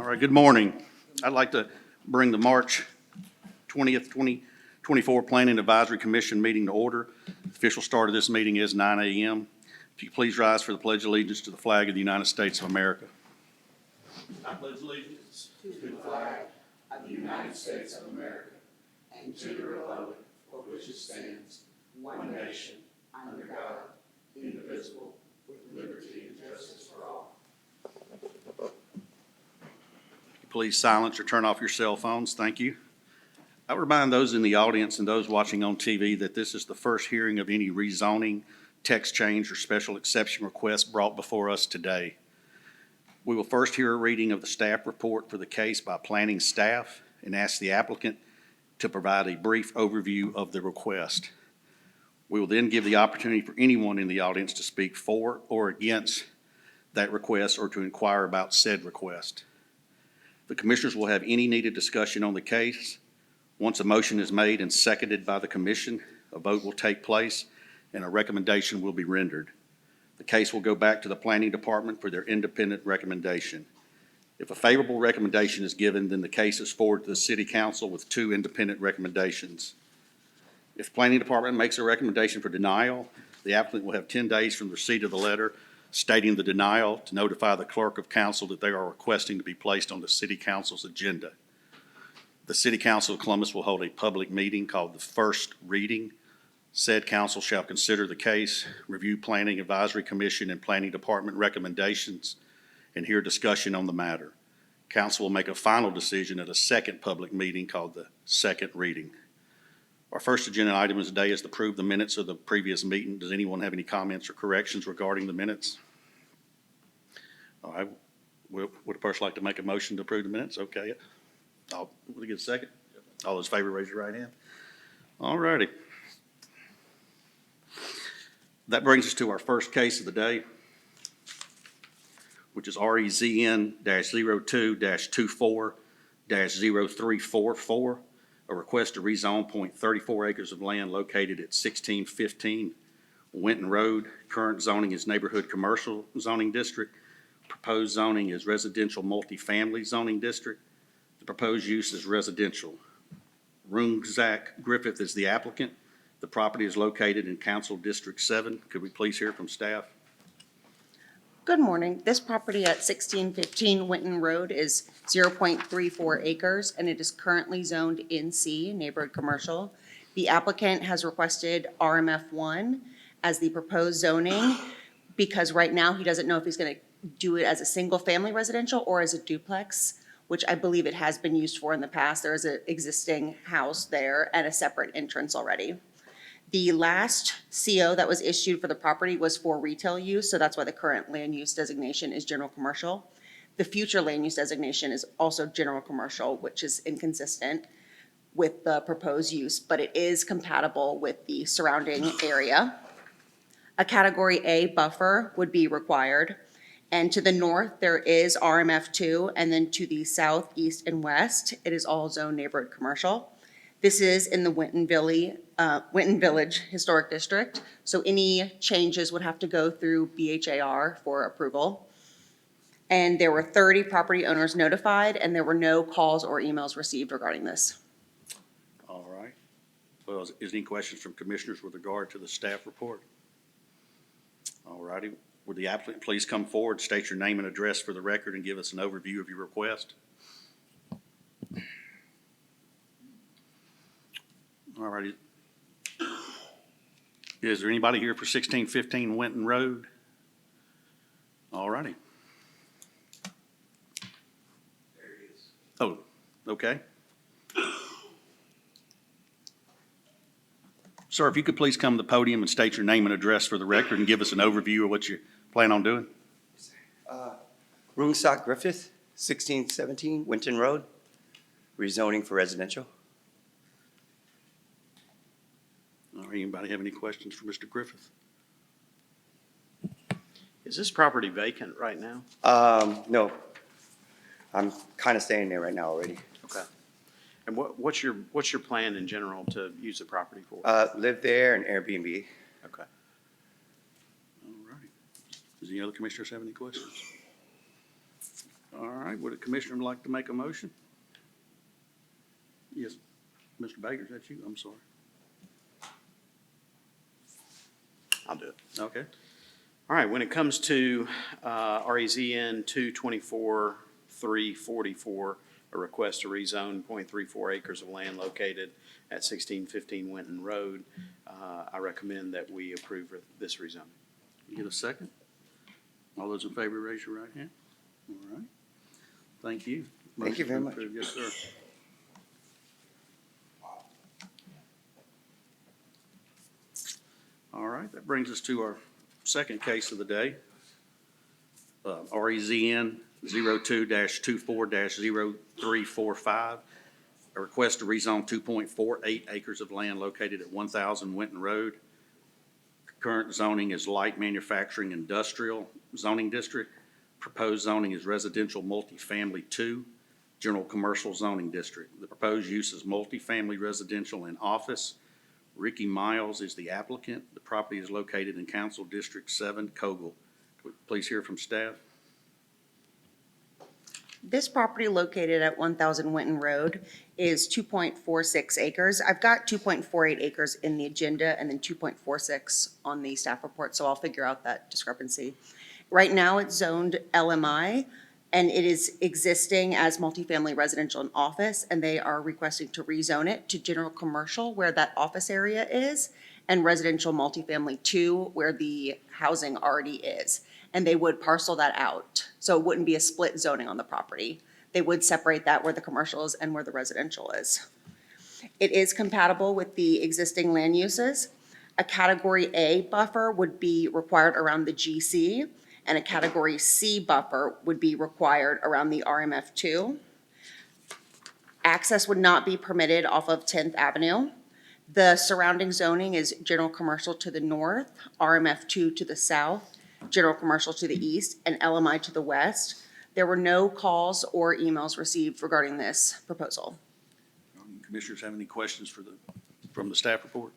All right, good morning. I'd like to bring the March 20th, 2024 Planning Advisory Commission meeting to order. The official start of this meeting is 9 a.m. If you could please rise for the Pledge of Allegiance to the flag of the United States of America. I pledge allegiance to the flag of the United States of America and to the republic for which it stands, one nation, under God, indivisible, with liberty and justice for all. Please silence or turn off your cell phones. Thank you. I remind those in the audience and those watching on TV that this is the first hearing of any rezoning, text change, or special exception request brought before us today. We will first hear a reading of the staff report for the case by planning staff and ask the applicant to provide a brief overview of the request. We will then give the opportunity for anyone in the audience to speak for or against that request or to inquire about said request. The commissioners will have any needed discussion on the case. Once a motion is made and seconded by the commission, a vote will take place and a recommendation will be rendered. The case will go back to the planning department for their independent recommendation. If a favorable recommendation is given, then the case is forwarded to the city council with 2 independent recommendations. If the planning department makes a recommendation for denial, the applicant will have 10 days from the receipt of the letter stating the denial to notify the clerk of council that they are requesting to be placed on the city council's agenda. The City Council of Columbus will hold a public meeting called the first reading. Said council shall consider the case, review Planning Advisory Commission and Planning Department recommendations, and hear discussion on the matter. Council will make a final decision at a second public meeting called the second reading. Our first agenda item today is to approve the minutes of the previous meeting. Does anyone have any comments or corrections regarding the minutes? All right. Would a person like to make a motion to approve the minutes? Okay. Will we get a second? All those in favor, raise your right hand. All righty. That brings us to our first case of the day, which is REZN-02-24-0344. A request to rezone 0.34 acres of land located at 1615 Winton Road. Current zoning is neighborhood commercial zoning district. Proposed zoning is residential multifamily zoning district. The proposed use is residential. Zach Griffith is the applicant. The property is located in Council District 7. Could we please hear from staff? Good morning. This property at 1615 Winton Road is 0.34 acres, and it is currently zoned NC, neighborhood commercial. The applicant has requested RMF1 as the proposed zoning because right now he doesn't know if he's going to do it as a single-family residential or as a duplex, which I believe it has been used for in the past. There is an existing house there and a separate entrance already. The last CO that was issued for the property was for retail use, so that's why the current land use designation is general commercial. The future land use designation is also general commercial, which is inconsistent with the proposed use, but it is compatible with the surrounding area. A Category A buffer would be required. And to the north, there is RMF2, and then to the south, east, and west, it is all zone neighborhood commercial. This is in the Winton Village Historic District, so any changes would have to go through BHAR for approval. And there were 30 property owners notified, and there were no calls or emails received regarding this. All right. Well, is any questions from commissioners with regard to the staff report? All righty. Would the applicant please come forward, state your name and address for the record, and give us an overview of your request? All righty. Is there anybody here for 1615 Winton Road? All righty. There he is. Oh, okay. Sir, if you could please come to the podium and state your name and address for the record and give us an overview of what you plan on doing. Zach Griffith, 1617 Winton Road, rezoning for residential. All right, anybody have any questions for Mr. Griffith? Is this property vacant right now? No, I'm kind of staying there right now already. Okay. And what's your plan in general to use the property for? Live there and Airbnb. Okay. All righty. Does any other commissioners have any questions? All right. right, would a commissioner like to make a motion? Yes, Mr. Baker, is that you? I'm sorry. I'll do it. Okay. All right, when it comes to REZN 224-344, a request to rezone 0.34 acres of land located at 1615 Winton Road, I recommend that we approve this rezoning. You get a second? All those in favor, raise your right hand. All right. Thank you. Thank you very Motion's been approved. Yes, sir. All right, that brings us to our second case of the day. REZN 02-24-0345, a request to rezone 2.48 acres of land located at 1000 Winton Road. Current zoning is light manufacturing industrial zoning district. Proposed zoning is residential multifamily 2, general commercial zoning district. The proposed use is multifamily residential and office. Ricky Miles is the applicant. The property is located in Council District 7, Kogel. Please hear from staff. This property located at 1000 Winton Road is 2.46 acres. I've got 2.48 acres in the agenda and then 2.46 on the staff report, so I'll figure out that discrepancy. Right now, it's zoned LMI, and it is existing as multifamily residential and office, and they are requesting to rezone it to general commercial where that office area is, and residential multifamily 2 where the housing already is. And they would parcel that out, so it wouldn't be a split zoning on the property. They would separate that where the commercial is and where the residential is. It is compatible with the existing land uses. A Category A buffer would be required around the GC, and a Category C buffer would be required around the RMF2. Access would not be permitted off of 10th Avenue. The surrounding zoning is general commercial to the north, RMF2 to the south, general commercial to the east, and LMI to the west. There were no calls or emails received regarding this proposal. Commissioners have any questions from the staff report?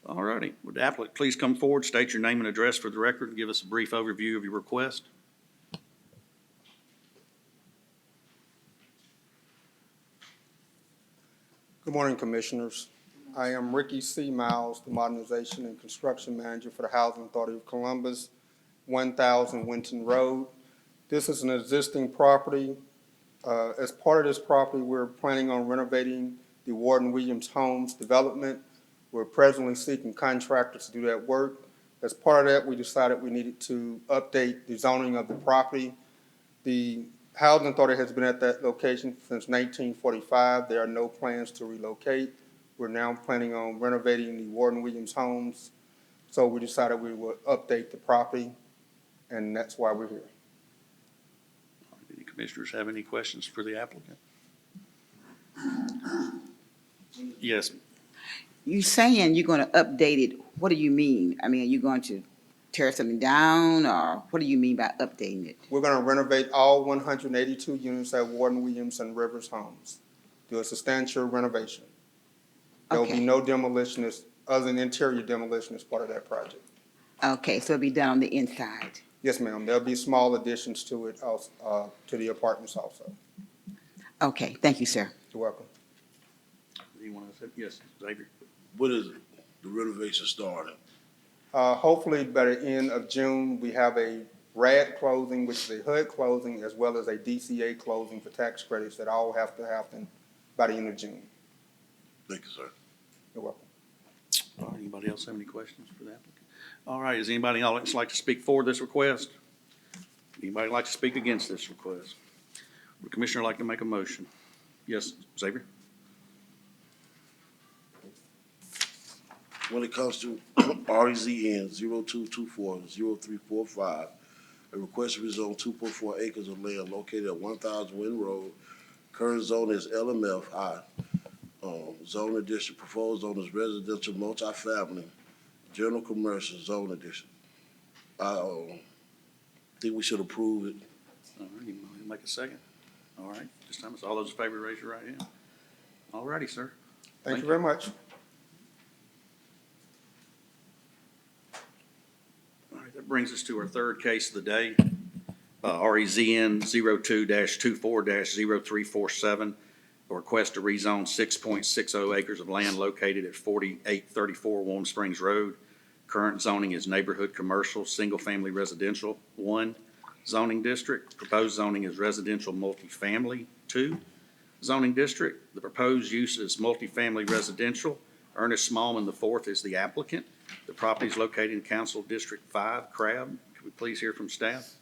All righty. Would the applicant please come forward, state your name and address for the record, and give us a brief overview of your request? Good morning, Commissioners. I am Ricky C. Miles, the Modernization and Construction Manager for the Housing Authority of Columbus, 1000 Winton Road. This is an existing property. As part of this property, we're planning on renovating the Warden Williams Homes development. We're presently seeking contractors to do that work. As part of that, we decided we needed to update the zoning of the property. The Housing Authority has been at that location since 1945. There are no plans to relocate. We're now planning on renovating the Warden Williams homes. So we decided we would update the property, and that's why we're here. Any commissioners have any questions for the applicant? Yes. You saying you're gonna update it, what do you mean? I mean, are you going to tear something down, or what do you mean by updating it? We're gonna renovate all 182 units at Warden Williams and Rivers Homes. Do a substantial renovation. There will be Okay. no demolition other than interior demolition as part of that project. Okay, so it'll be done on the inside. Yes, ma'am. There'll be small additions to it, also, to the apartments also. Okay, thank you, sir. You're welcome. Anyone else? Yes, Xavier. When is the renovation starting? Hopefully by the end of June, we have a RAD closing, which is a HUD closing, as well as a DCA closing for tax credits that all have to happen by the end of June. Thank you, sir. You're welcome. All right, anybody else have any questions for the applicant? All right, does anybody else like to speak for this request? Anybody like to speak against this request? Would the commissioner like to make a motion? Yes, Xavier? When it comes to REZN 0224-0345, a request to rezone 2.4 acres of land located at 1000 Wynn Road. Current zone is LMF-I. Zoning district, proposed zone is residential multifamily, general commercial zone addition. I think we should approve it. All right, you want to make a second? All right, this time it's all those in favor, raise your right hand. All righty, sir. Thank you very much. All right, that brings us to our third case of the day. REZN 02-24-0347, a request to rezone 6.60 acres of land located at 4834 Warm Springs Road. Current zoning is neighborhood commercial, single-family residential, 1 zoning district. Proposed zoning is residential multifamily, 2 zoning district. The proposed use is multifamily residential. Ernest Smallman IV is the applicant. The property is located in Council District 5, Crab. Could we please hear from staff?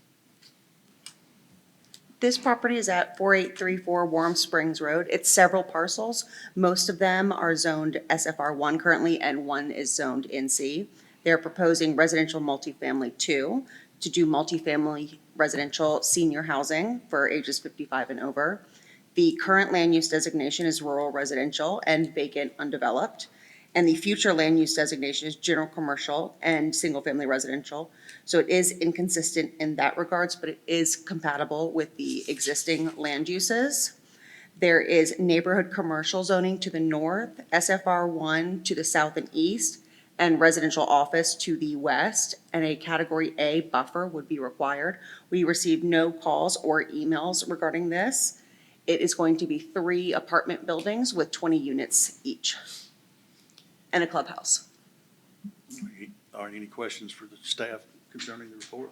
This property is at 4834 Warm Springs Road. It's several parcels. Most of them are zoned SFR1 currently, and one is zoned NC. They're proposing residential multifamily 2 to do multifamily residential senior housing for ages 55 and over. The current land use designation is rural residential and vacant undeveloped. And the future land use designation is general commercial and single-family residential. So it is inconsistent in that regards, but it is compatible with the existing land uses. There is neighborhood commercial zoning to the north, SFR1 to the south and east, and residential office to the west, and a Category A buffer would be required. We received no calls or emails regarding this. It is going to be 3 apartment buildings with 20 units each, and a clubhouse. Are any questions for the staff concerning the report?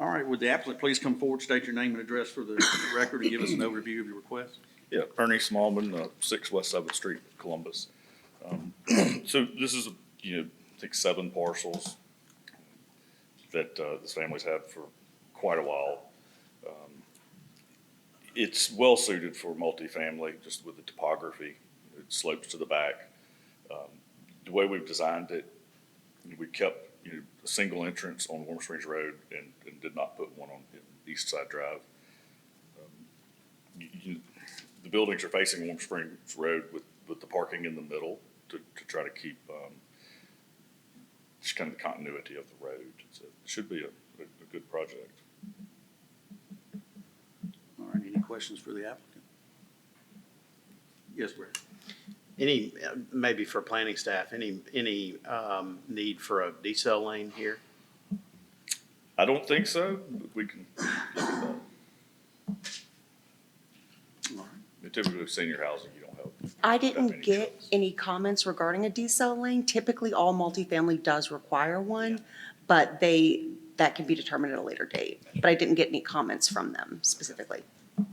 All right, would the applicant please come forward, state your name and address for the record, and give us an overview of your request? Yeah, Ernie Smallman, 6 West 7th Street, Columbus. So this is, I think 7 parcels that this family's had for quite a while. It's well suited for multifamily, just with the topography. It slopes to the back. The way we've designed it, we kept a single entrance on Warm Springs Road and did not put one on East Side Drive. The buildings are facing Warm Springs Road with the parking in the middle to try to keep just kind of the continuity of the road. So it should be a good project. All right, any questions for the applicant? Yes, Brad? Any, maybe for planning staff, any need for a decel lane here? I don't think so, but we can look at that. All right. Typically with senior housing, you don't have. I that many didn't get choices. any comments regarding a decel lane. Typically, all multifamily does require one, but that can be determined at a later date. But I didn't get any comments from them specifically. All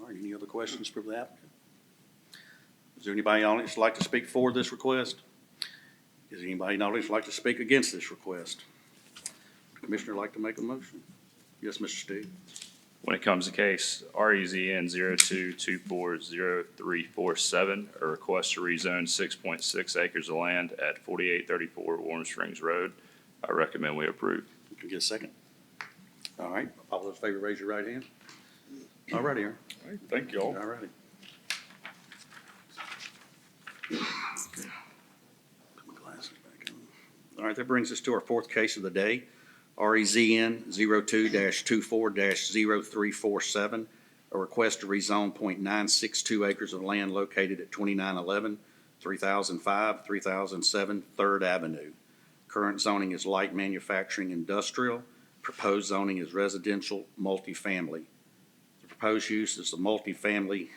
right, any other questions for the applicant? Is there anybody in the audience who'd like to speak for this request? Is anybody in the audience who'd like to speak against this request? Would the commissioner like to make a motion? Yes, Mr. Steve. When it comes to case REZN 02240347, a request to rezone 6.6 acres of land at 4834 Warm Springs Road, I recommend we approve. Can we get a second? All right, all those in favor, raise your right hand. All right, Aaron. All right, thank you all. All righty. Put my glasses back on. All right, that brings us to our 4th case of the day. REZN 02-24-0347, a request to rezone .962 acres of land located at 2911, 3005, 3007 3rd Avenue. Current zoning is light manufacturing industrial. Proposed zoning is residential multifamily. The proposed use is the multifamily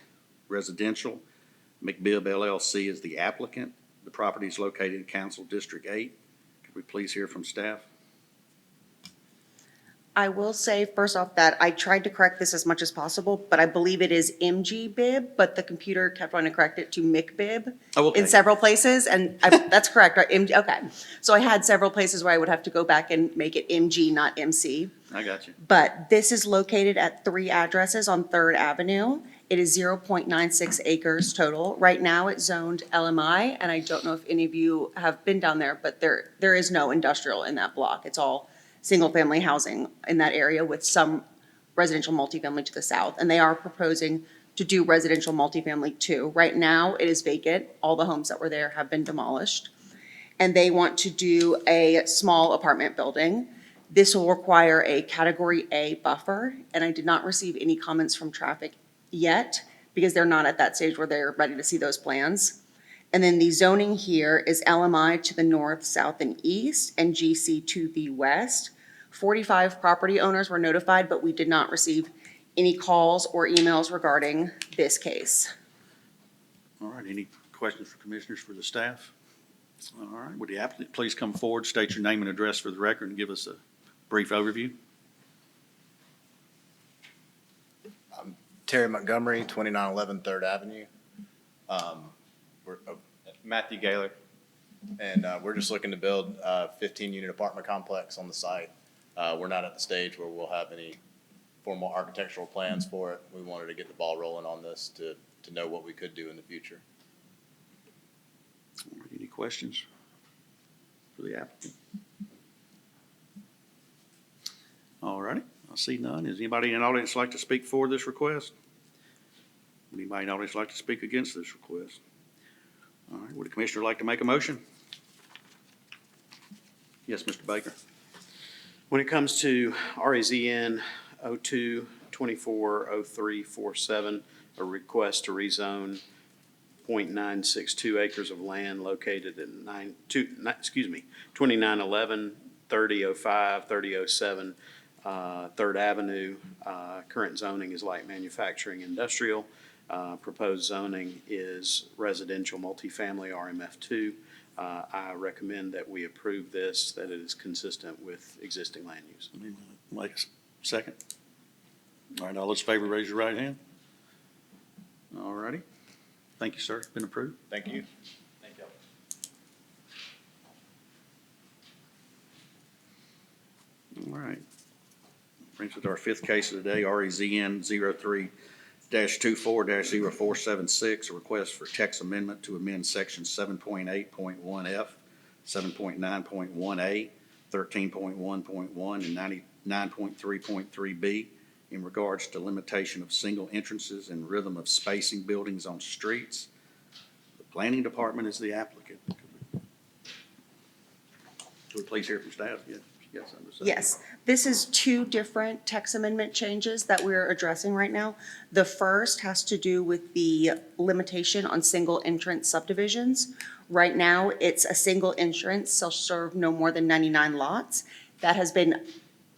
residential. McBibb LLC is the applicant. The property is located in Council District 8. Could we please hear from staff? I will say first off that I tried to correct this as much as possible, but I believe it is MG-bib, but the computer kept wanting to correct it to McBib Oh, okay. in several places, and that's correct, right? MG, okay. So I had several places where I would have to go back and make it MG, not MC. I got you. But this is located at 3 addresses on 3rd Avenue. It is 0.96 acres total. Right now, it's zoned LMI, and I don't know if any of you have been down there, but there is no industrial in that block. It's all single-family housing in that area with some residential multifamily to the south. And they are proposing to do residential multifamily too. Right now, it is vacant. All the homes that were there have been demolished. And they want to do a small apartment building. This will require a Category A buffer, and I did not receive any comments from traffic yet because they're not at that stage where they're ready to see those plans. And then the zoning here is LMI to the north, south, and east, and GC to the west, 45 property owners were notified, but we did not receive any calls or emails regarding this case. All right, any questions for commissioners for the staff? All right, would the applicant please come forward, state your name and address for the record, and give us a brief overview? Terry Montgomery, 2911 Third Avenue. We're Matthew Gaylor, and we're just looking to build a 15-unit apartment complex on the site. We're not at the stage where we'll have any formal architectural plans for it. We wanted to get the ball rolling on this to know what we could do in the future. All right, any questions for the applicant? All righty, I see none. Is anybody in the audience like to speak for this request? Anybody in the audience like to speak against this request? All right, would the commissioner like to make a motion? Yes, Mr. Baker. When it comes to REZN 02-240347, a request to rezone 0.962 acres of land located at 2911, 3005, 3007 Third Avenue. Current zoning is light manufacturing industrial. Proposed zoning is residential multifamily RMF2. I recommend that we approve this, that it is consistent with existing land use. Like a second? All right, all those in favor, raise your right hand. All righty. Thank you, sir. Been approved. Thank you. Thank you. All right. Brings us to our fifth case of the day, REZN 03-24-0476, a request for text amendment to amend section 7.8.1F, 7.9.1A, 13.1.1, and 99.3.3B in regards to limitation of single entrances and rhythm of spacing buildings on streets. The planning department is the applicant. Could we please hear from staff? Yeah. Yes, this is two different text amendment changes that we're addressing right now. The first has to do with the limitation on single entrance subdivisions. Right now, it's a single entrance shall serve no more than 99 lots. That has been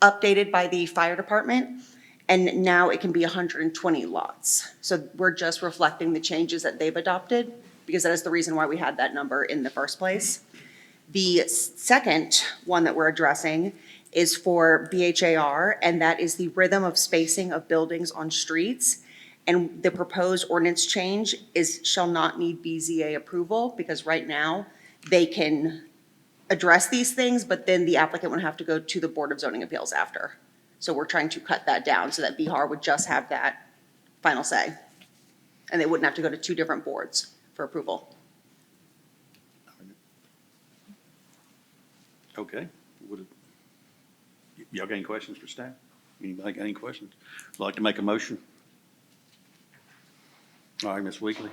updated by the fire department, and now it can be 120 lots. So we're just reflecting the changes that they've adopted, because that is the reason why we had that number in the first place. The second one that we're addressing is for BHAR, and that is the rhythm of spacing of buildings on streets. And the proposed ordinance change shall not need BZA approval, because right now they can address these things, but then the applicant would have to go to the Board of Zoning Appeals after. So we're trying to cut that down so that BHAR would just have that final say. And they wouldn't have to go to two different boards for approval. Okay. Y'all got any questions for staff? Anybody got any questions? Would like to make a motion? All right, Ms. Weekly.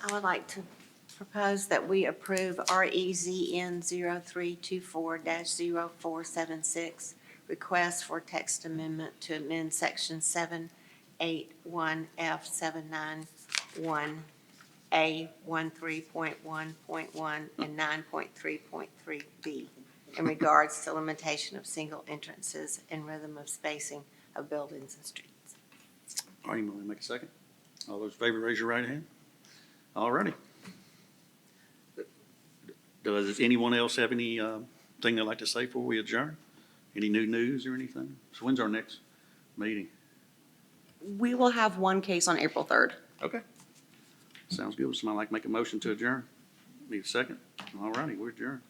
I would like to propose that we approve REZN 0324-0476, request for text amendment to amend section 781F, 791A, 13.1.1, and 9.3.3B in regards to limitation of single entrances and rhythm of spacing of buildings and streets. All right, you want to make a second? All those in favor, raise your right hand. All righty. Does anyone else have any thing they'd like to say before we adjourn? Any new news or anything? So when's our next meeting? We will have one case on April 3rd. Okay. Sounds good. Would somebody like to make a motion to adjourn? Need a second? All righty, we're adjourned.